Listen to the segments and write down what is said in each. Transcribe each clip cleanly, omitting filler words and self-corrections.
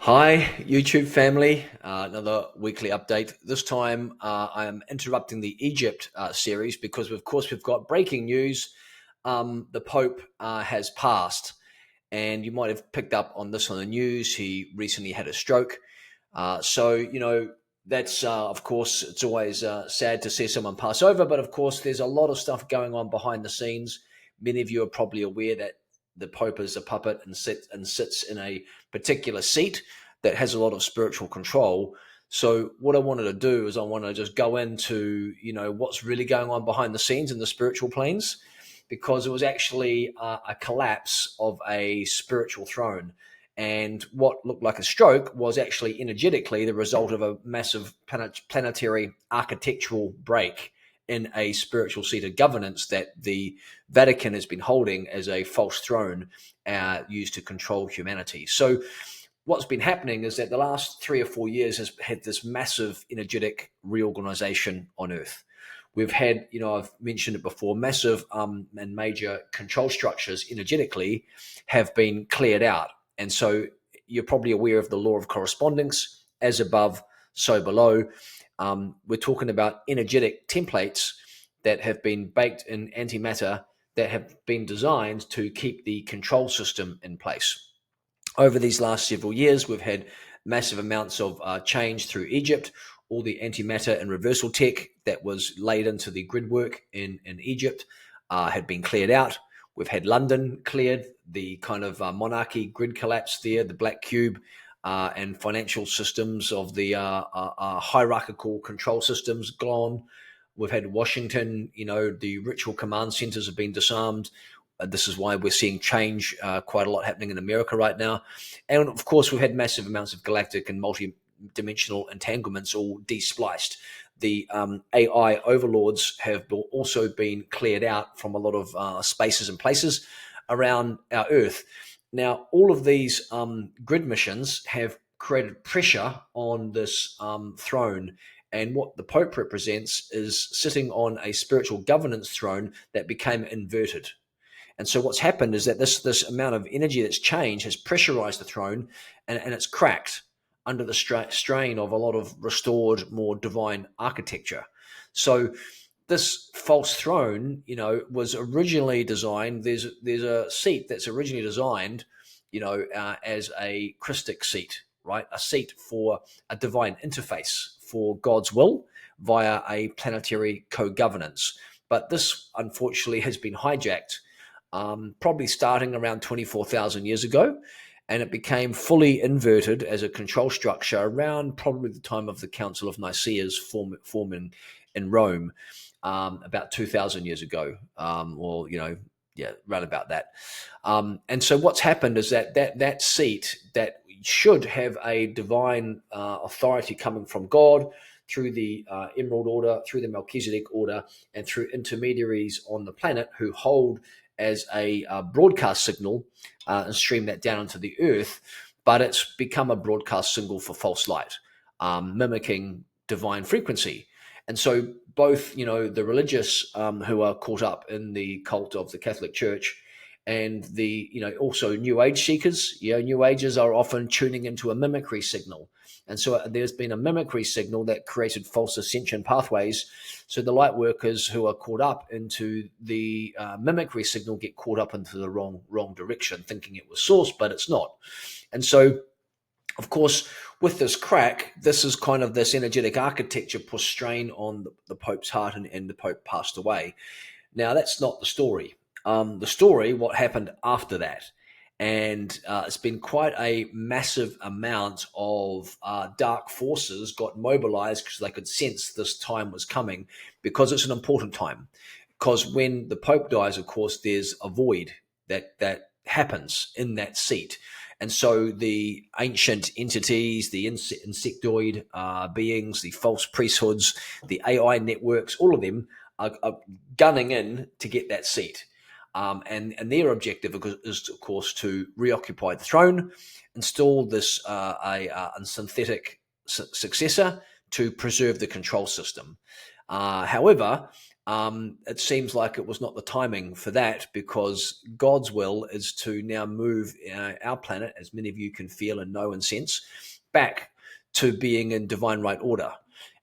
Hi, YouTube family. Another weekly update. This time I am interrupting the Egypt series because, of course, we've got breaking news. The Pope has passed, and you might have picked up on this on the news. He recently had a stroke. That's, of course, it's always sad to see someone pass over, but of course, there's a lot of stuff going on behind the scenes. Many of you are probably aware that the Pope is a puppet and sits in a particular seat that has a lot of spiritual control. So what I wanted to do is I want to just go into, what's really going on behind the scenes in the spiritual planes, because it was actually a collapse of a spiritual throne. And what looked like a stroke was actually energetically the result of a massive planetary architectural break in a spiritual seat of governance that the Vatican has been holding as a false throne used to control humanity. So what's been happening is that the last 3 or 4 years has had this massive energetic reorganization on Earth. We've had, I've mentioned it before, massive and major control structures energetically have been cleared out. And so you're probably aware of the law of correspondence, as above, so below. We're talking about energetic templates that have been baked in antimatter that have been designed to keep the control system in place. Over these last several years, we've had massive amounts of change through Egypt. All the antimatter and reversal tech that was laid into the grid work in Egypt had been cleared out. We've had London cleared, the kind of monarchy grid collapse there, the black cube, and financial systems of the hierarchical control systems gone. We've had Washington, the ritual command centers have been disarmed. This is why we're seeing change quite a lot happening in America right now. And of course, we've had massive amounts of galactic and multi-dimensional entanglements all de-spliced. The AI overlords have also been cleared out from a lot of spaces and places around our Earth. Now, all of these grid missions have created pressure on this throne. And what the Pope represents is sitting on a spiritual governance throne that became inverted. And so what's happened is that this amount of energy that's changed has pressurized the throne, and it's cracked under the strain of a lot of restored, more divine architecture. So this false throne, was originally designed. There's a seat that's originally designed, as a Christic seat, right? A seat for a divine interface for God's will via a planetary co-governance. But this, unfortunately, has been hijacked. Probably starting around 24,000 years ago, and it became fully inverted as a control structure around probably the time of the Council of Nicaea's forming in Rome, about 2,000 years ago, around about that. And so what's happened is that seat that should have a divine authority coming from God through the Emerald Order, through the Melchizedek Order, and through intermediaries on the planet who hold as a broadcast signal and stream that down into the earth, but it's become a broadcast signal for false light, mimicking divine frequency. And so both, the religious who are caught up in the cult of the Catholic Church and the, also New Age seekers, New Agers are often tuning into a mimicry signal. And so there's been a mimicry signal that created false ascension pathways. So the light workers who are caught up into the mimicry signal get caught up into the wrong direction, thinking it was source, but it's not. And so, of course, with this crack, this is kind of this energetic architecture put strain on the Pope's heart, and the Pope passed away. Now, that's not the story. The story, what happened after that. And it's been quite a massive amount of dark forces got mobilized because they could sense this time was coming, because it's an important time. Because when the Pope dies, of course, there's a void that happens in that seat. And so the ancient entities, the insectoid beings, the false priesthoods, the AI networks, all of them are gunning in to get that seat. And their objective is, of course, to reoccupy the throne, install this a synthetic successor to preserve the control system. However, it seems like it was not the timing for that, because God's will is to now move our planet, as many of you can feel and know and sense, back to being in divine right order.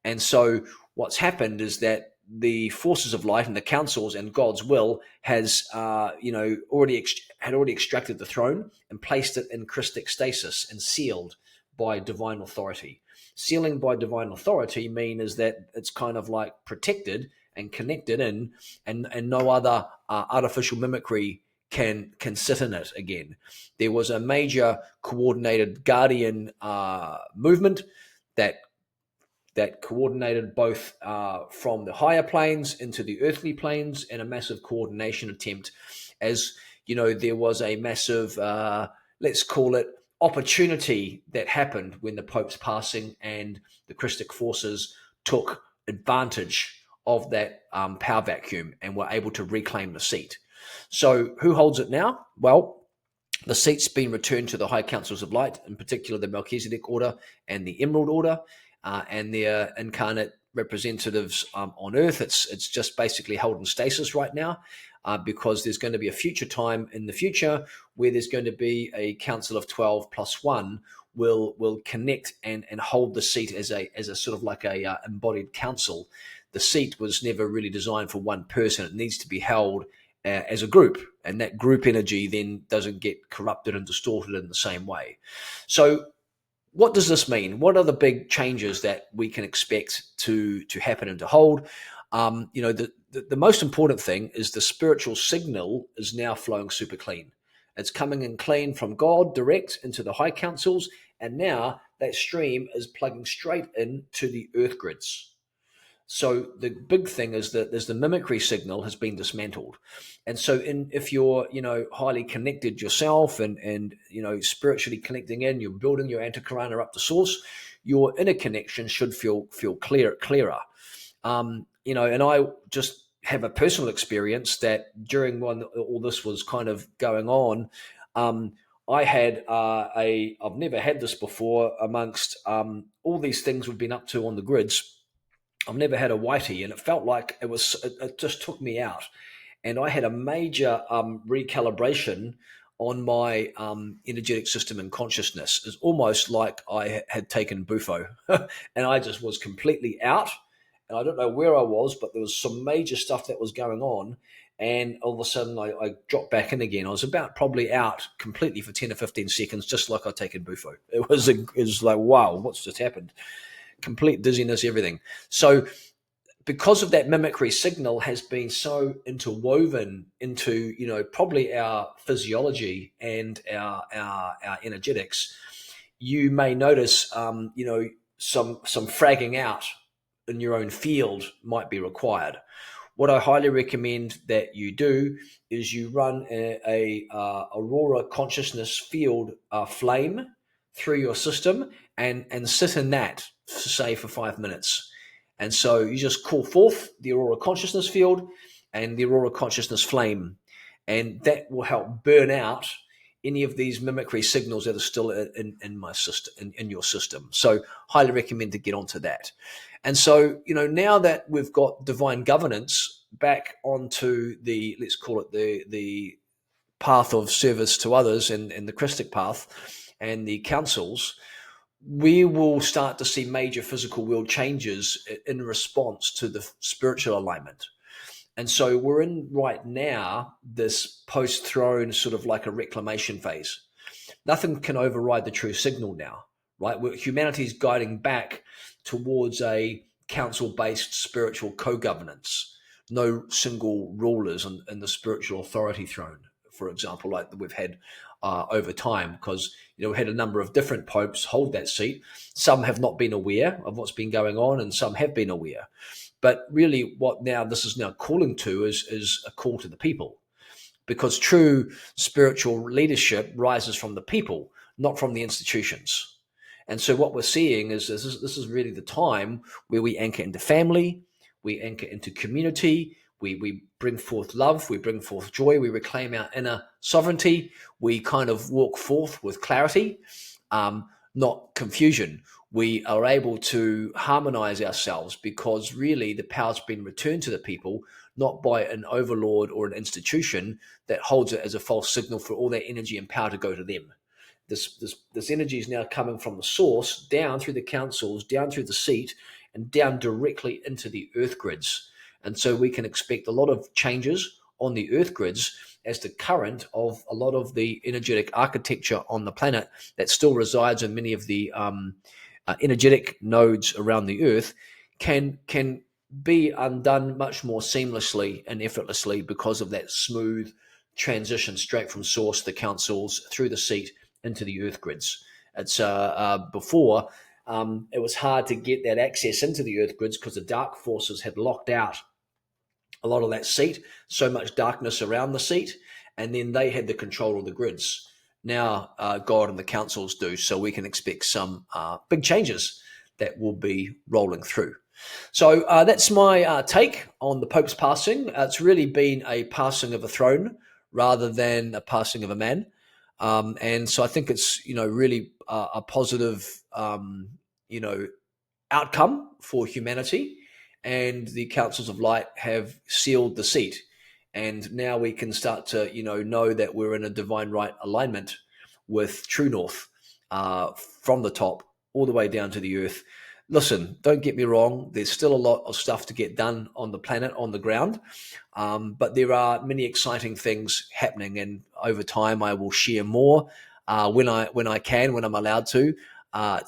And so what's happened is that the forces of light and the councils and God's will has, already extracted the throne and placed it in Christic stasis and sealed by divine authority. Sealing by divine authority means that it's kind of like protected and connected in, and no other artificial mimicry can sit in it again. There was a major coordinated guardian movement that coordinated both from the higher planes into the earthly planes, and a massive coordination attempt. As you know, there was a massive, let's call it, opportunity that happened when the Pope's passing, and the Christic forces took advantage of that power vacuum and were able to reclaim the seat. So who holds it now? Well, the seat's been returned to the High Councils of Light, in particular the Melchizedek Order and the Emerald Order, and their incarnate representatives on Earth. It's just basically held in stasis right now, because there's going to be a future time in the future where there's going to be a Council of 12 plus 1 will connect and hold the seat as a sort of like a embodied council. The seat was never really designed for one person. It needs to be held as a group, and that group energy then doesn't get corrupted and distorted in the same way. So what does this mean? What are the big changes that we can expect to happen and to hold? The most important thing is the spiritual signal is now flowing super clean. It's coming in clean from God direct into the high councils, and now that stream is plugging straight into the earth grids. So the big thing is that there's the mimicry signal has been dismantled. And so if you're, highly connected yourself and spiritually connecting in, you're building your antikarana up to source, your inner connection should feel clearer. And I just have a personal experience that during when all this was kind of going on, I had I've never had this before amongst all these things we've been up to on the grids. I've never had a whitey, and it felt like it just took me out. And I had a major recalibration on my energetic system and consciousness. It's almost like I had taken Bufo and I just was completely out. And I don't know where I was, but there was some major stuff that was going on. And all of a sudden I dropped back in again. I was about probably out completely for 10 or 15 seconds, just like I'd taken Bufo. It was like, wow, what's just happened? Complete dizziness, everything. So because of that mimicry signal has been so interwoven into, probably our physiology and our energetics, you may notice, some fragging out in your own field might be required. What I highly recommend that you do is you run a Aurora consciousness field flame through your system and sit in that, say, for 5 minutes. And so you just call forth the Aurora consciousness field and the Aurora consciousness flame, and that will help burn out any of these mimicry signals that are still in my system, in your system. So highly recommend to get onto that. And so, now that we've got divine governance back onto the, let's call it the path of service to others and the Christic path and the councils, we will start to see major physical world changes in response to the spiritual alignment. And so we're in right now this post-throne sort of like a reclamation phase. Nothing can override the true signal now, right? Humanity is guiding back towards a council-based spiritual co-governance. No single rulers in the spiritual authority throne, for example, like we've had over time, because we had a number of different popes hold that seat. Some have not been aware of what's been going on, and some have been aware. But really, what now this is now calling to is a call to the people, because true spiritual leadership rises from the people, not from the institutions. And so what we're seeing is this is really the time where we anchor into family, we anchor into community, we bring forth love, we bring forth joy, we reclaim our inner sovereignty, we kind of walk forth with clarity. not confusion. We are able to harmonize ourselves because really the power's been returned to the people, not by an overlord or an institution that holds it as a false signal for all their energy and power to go to them. This energy is now coming from the source down through the councils, down through the seat, and down directly into the earth grids. And so we can expect a lot of changes on the earth grids as the current of a lot of the energetic architecture on the planet that still resides in many of the energetic nodes around the earth can be undone much more seamlessly and effortlessly because of that smooth transition straight from source, the councils, through the seat into the earth grids. It's before it was hard to get that access into the earth grids because the dark forces had locked out a lot of that seat, so much darkness around the seat, and then they had the control of the grids. Now God and the councils do, so we can expect some big changes that will be rolling through. So that's my take on the Pope's passing. It's really been a passing of a throne rather than a passing of a man. And so I think it's, really a positive, outcome for humanity. And the councils of light have sealed the seat. And now we can start to, know that we're in a divine right alignment with true north from the top all the way down to the earth. Listen, don't get me wrong. There's still a lot of stuff to get done on the planet, on the ground. But there are many exciting things happening. And over time, I will share more when I'm allowed to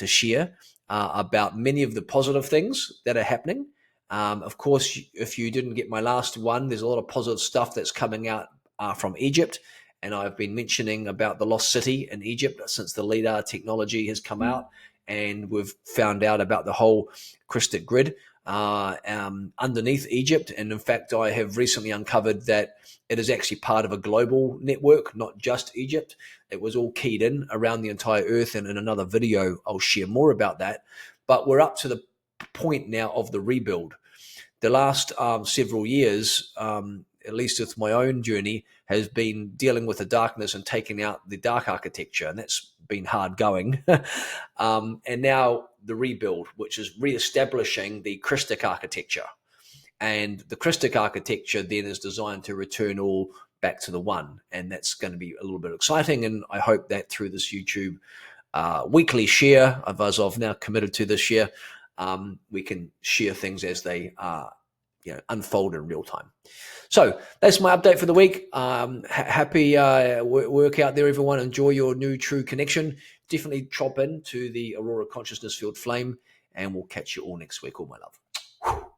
share about many of the positive things that are happening. Of course, if you didn't get my last one, there's a lot of positive stuff that's coming out from Egypt. And I've been mentioning about the lost city in Egypt since the LIDAR technology has come out. And we've found out about the whole crystal grid underneath Egypt. And in fact, I have recently uncovered that it is actually part of a global network, not just Egypt. It was all keyed in around the entire earth. And in another video, I'll share more about that. But we're up to the point now of the rebuild. The last several years, at least with my own journey, has been dealing with the darkness and taking out the dark architecture. And that's been hard going. And now the rebuild, which is reestablishing the Christic architecture. And the Christic architecture then is designed to return all back to the one. And that's going to be a little bit exciting. And I hope that through this YouTube weekly share, as I've now committed to this year, we can share things as they unfold in real time. So that's my update for the week. Happy work out there, everyone. Enjoy your new true connection. Definitely drop in to the Aurora Consciousness Field Flame, and we'll catch you all next week. All my love.